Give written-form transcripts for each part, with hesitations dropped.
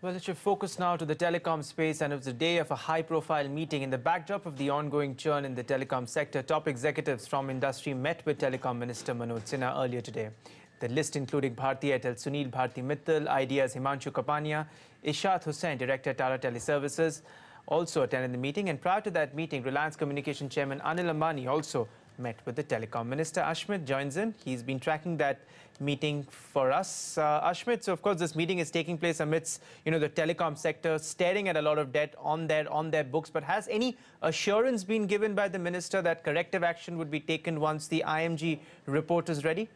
Well, it should focus now to the telecom space, and it was a day of a high-profile meeting. In the backdrop of the ongoing churn in the telecom sector, top executives from industry met with Telecom Minister Manoj Sinha earlier today. The list including Bharti Airtel Sunil Bharti Mittal, Idea's Himanshu Kapania, Ishrat Hussain, Director Tata Teleservices, also attended the meeting. And prior to that meeting, Reliance Communication Chairman Anil Ambani also met with the Telecom Minister. Ashmit joins in. He's been tracking that meeting for us. Ashmit, so of course this meeting is taking place amidst, the telecom sector staring at a lot of debt on their books. But has any assurance been given by the minister that corrective action would be taken once the IMG report is ready?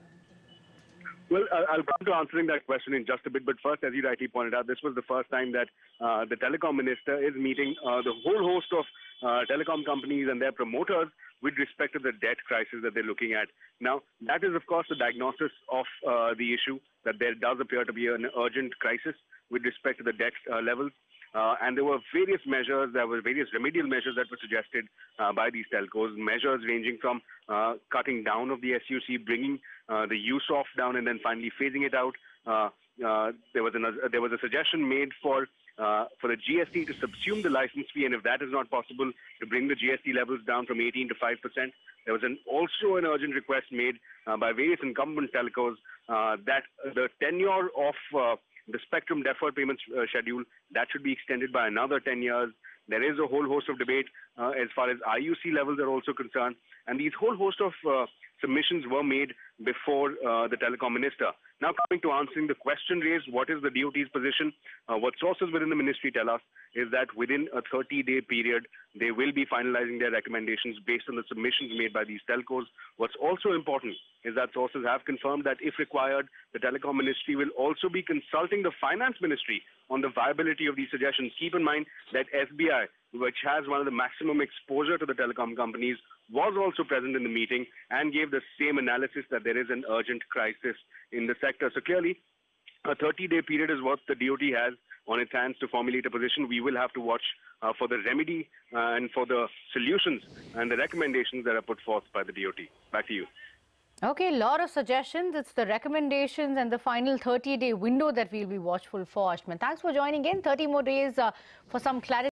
Well, I'll come to answering that question in just a bit. But first, as you rightly pointed out, this was the first time that the telecom minister is meeting the whole host of telecom companies and their promoters with respect to the debt crisis that they're looking at. Now, that is, of course, the diagnosis of the issue, that there does appear to be an urgent crisis with respect to the debt levels. And there were various measures, there were various remedial measures that were suggested by these telcos, measures ranging from cutting down of the SUC, bringing the use of down, and then finally phasing it out. There was a suggestion made for the GST to subsume the license fee, and if that is not possible, to bring the GST levels down from 18 to 5%. There was also an urgent request made by various incumbent telcos that the tenure of the spectrum deferred payments schedule, that should be extended by another 10 years. There is a whole host of debate as far as IUC levels are also concerned. And these whole host of submissions were made before the telecom minister. Now, coming to answering the question raised, what is the DOT's position? What sources within the ministry tell us is that within a 30-day period, they will be finalizing their recommendations based on the submissions made by these telcos. What's also important is that sources have confirmed that if required, the telecom ministry will also be consulting the finance ministry on the viability of these suggestions. Keep in mind that SBI, which has one of the maximum exposure to the telecom companies, was also present in the meeting and gave the same analysis that there is an urgent crisis in the sector. So clearly, a 30-day period is what the DOT has on its hands to formulate a position. We will have to watch for the remedy and for the solutions and the recommendations that are put forth by the DOT. Back to you. Okay, a lot of suggestions. It's the recommendations and the final 30-day window that we'll be watchful for, Ashman. Thanks for joining in. 30 more days for some clarity.